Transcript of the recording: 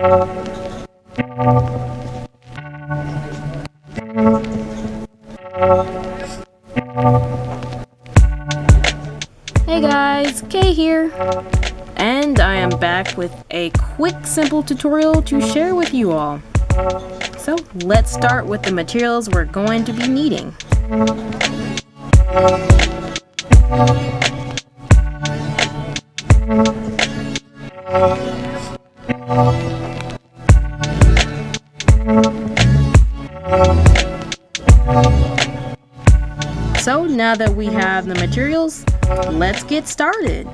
Hey guys, Kay here, and I am back with a quick simple tutorial to share with you all. So let's start with the materials we're going to be needing. So now that we have the materials, let's get started.